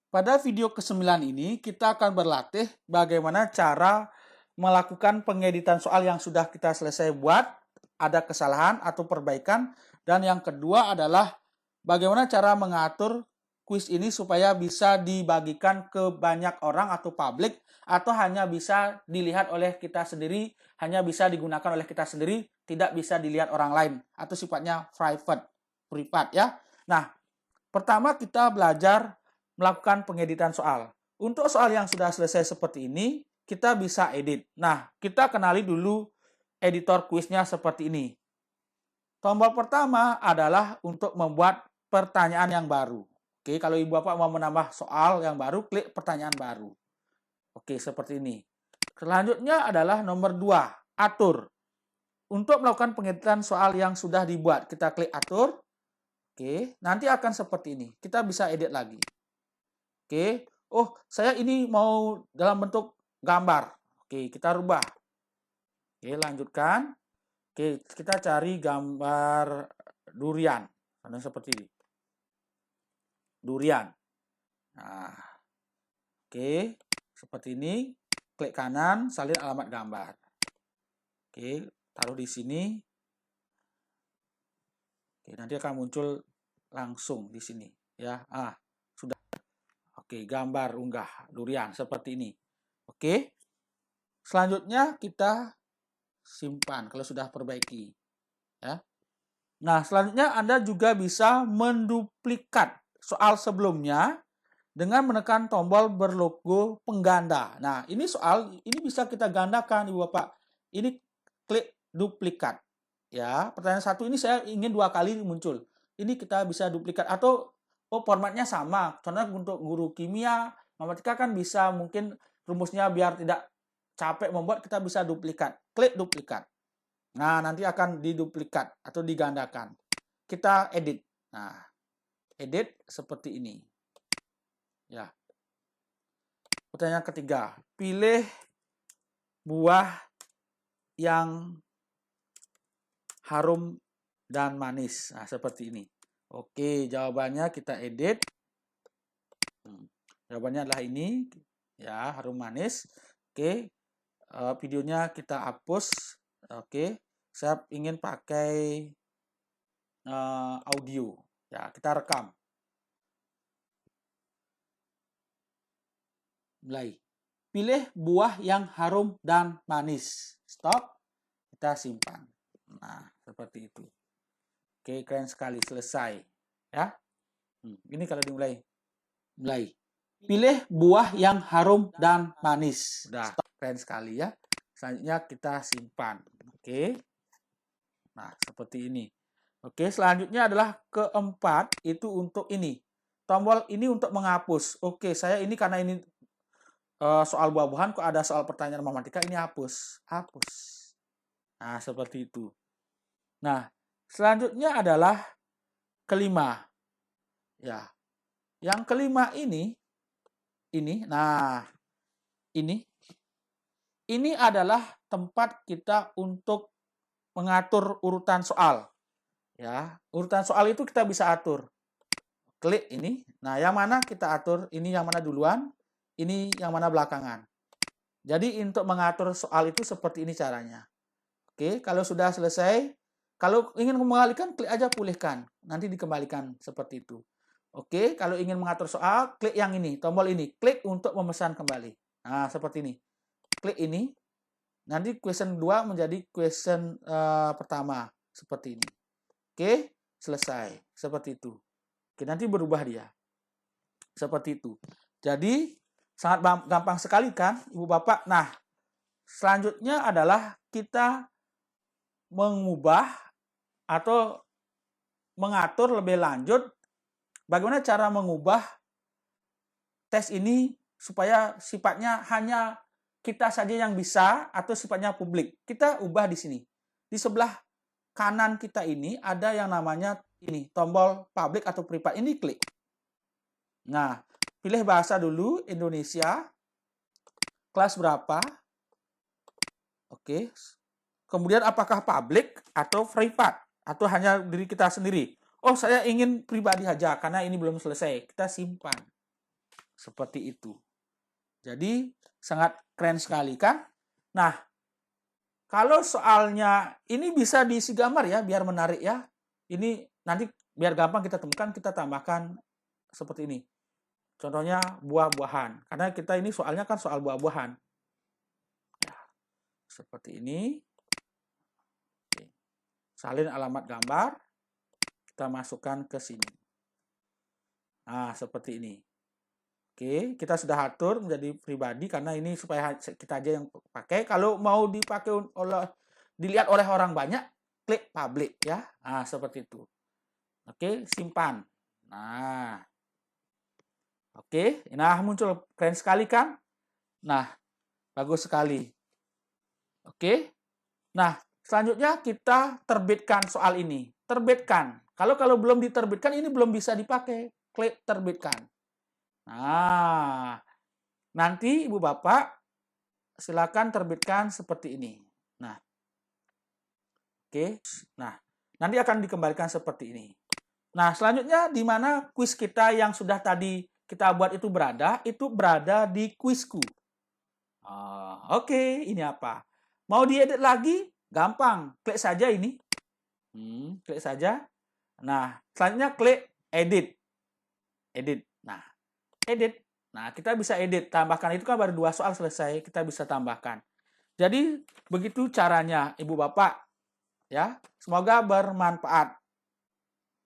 Pada video ke-9 ini kita akan berlatih bagaimana cara melakukan pengeditan soal yang sudah kita selesai buat, ada kesalahan atau perbaikan, dan yang kedua adalah bagaimana cara mengatur kuis ini supaya bisa dibagikan ke banyak orang atau publik atau hanya bisa dilihat oleh kita sendiri, hanya bisa digunakan oleh kita sendiri, tidak bisa dilihat orang lain atau sifatnya privat ya. Nah, pertama kita belajar melakukan pengeditan soal. Untuk soal yang sudah selesai seperti ini, kita bisa edit. Nah, kita kenali dulu editor kuisnya seperti ini. Tombol pertama adalah untuk membuat pertanyaan yang baru. Oke, kalau ibu bapak mau menambah soal yang baru, klik pertanyaan baru. Oke, seperti ini. Selanjutnya adalah nomor 2, atur. Untuk melakukan pengeditan soal yang sudah dibuat, kita klik atur. Oke, nanti akan seperti ini. Kita bisa edit lagi. Oke, oh saya ini mau dalam bentuk gambar. Oke, kita rubah. Oke, lanjutkan. Oke, kita cari gambar durian. Ada seperti ini. Durian. Nah, oke, seperti ini. Klik kanan, salin alamat gambar. Oke, taruh di sini. Oke, nanti akan muncul langsung di sini. Ya, sudah. Oke, gambar unggah durian seperti ini. Oke, selanjutnya kita simpan kalau sudah perbaiki. Ya. Nah, selanjutnya Anda juga bisa menduplikat soal sebelumnya dengan menekan tombol berlogo pengganda. Nah, ini soal ini bisa kita gandakan, Ibu Bapak. Ini klik duplikat. Ya, pertanyaan 1 ini saya ingin 2 kali muncul. Ini kita bisa duplikat atau formatnya sama. Contohnya untuk guru kimia, matematika kan bisa mungkin rumusnya biar tidak capek membuat, kita bisa duplikat. Klik duplikat. Nah, nanti akan diduplikat atau digandakan. Kita edit. Nah, edit seperti ini. Ya. Pertanyaan ketiga, pilih buah yang harum dan manis. Nah, seperti ini. Oke, jawabannya kita edit. Jawabannya adalah ini. Ya, harum manis. Oke, videonya kita hapus. Oke, saya ingin pakai audio. Ya, kita rekam. Mulai. Pilih buah yang harum dan manis. Stop. Kita simpan. Nah, seperti itu. Oke, keren sekali. Selesai. Ya. Ini kalau dimulai. Mulai. Pilih buah yang harum dan manis. Udah, keren sekali ya. Selanjutnya kita simpan. Oke. Nah, seperti ini. Oke, selanjutnya adalah keempat, itu untuk ini. Tombol ini untuk menghapus. Oke, saya ini karena ini soal buah-buahan, kok ada soal pertanyaan matematika, ini hapus. Hapus. Nah, seperti itu. Nah, selanjutnya adalah kelima. Ya. Yang kelima ini, nah, ini adalah tempat kita untuk mengatur urutan soal. Ya, urutan soal itu kita bisa atur. Klik ini. Nah, yang mana kita atur? Ini yang mana duluan? Ini yang mana belakangan? Jadi untuk mengatur soal itu seperti ini caranya. Oke, kalau sudah selesai, kalau ingin mengembalikan, klik aja pulihkan. Nanti dikembalikan seperti itu. Oke, kalau ingin mengatur soal, klik yang ini, tombol ini. Klik untuk memesan kembali. Nah, seperti ini. Klik ini. Nanti question 2 menjadi question pertama. Seperti ini. Oke, selesai. Seperti itu. Oke, nanti berubah dia. Seperti itu. Jadi, sangat gampang sekali kan, Ibu Bapak? Nah, selanjutnya adalah kita mengubah atau mengatur lebih lanjut bagaimana cara mengubah tes ini supaya sifatnya hanya kita saja yang bisa atau sifatnya publik. Kita ubah di sini. Di sebelah kanan kita ini ada yang namanya ini, tombol publik atau privat. Ini klik. Nah, pilih bahasa dulu, Indonesia. Kelas berapa? Oke. Kemudian apakah publik atau privat? Atau hanya diri kita sendiri? Oh, saya ingin pribadi saja karena ini belum selesai. Kita simpan. Seperti itu. Jadi sangat keren sekali kan? Nah, kalau soalnya ini bisa diisi gambar ya, biar menarik ya. Ini nanti biar gampang kita temukan, kita tambahkan seperti ini. Contohnya buah-buahan. Karena kita ini soalnya kan soal buah-buahan. Ya, seperti ini. Oke. Salin alamat gambar. Kita masukkan ke sini. Nah, seperti ini. Oke, kita sudah atur menjadi pribadi karena ini supaya kita aja yang pakai. Kalau mau dipakai oleh dilihat oleh orang banyak, klik public ya. Nah, seperti itu. Oke, simpan. Nah. Oke, nah muncul keren sekali kan? Nah, bagus sekali. Oke. Nah, selanjutnya kita terbitkan soal ini. Terbitkan. Kalau belum diterbitkan ini belum bisa dipakai. Klik terbitkan. Nah, nanti Ibu Bapak silakan terbitkan seperti ini. Nah, oke. Nah, nanti akan dikembalikan seperti ini. Nah, selanjutnya di mana kuis kita yang sudah tadi kita buat itu berada di kuisku. Oke, ini apa? Mau diedit lagi? Gampang. Klik saja ini. Klik saja. Nah, selanjutnya klik edit. Edit. Nah, edit. Nah, kita bisa edit. Tambahkan. Itu kan baru 2 soal selesai. Kita bisa tambahkan. Jadi, begitu caranya Ibu Bapak. Ya, semoga bermanfaat.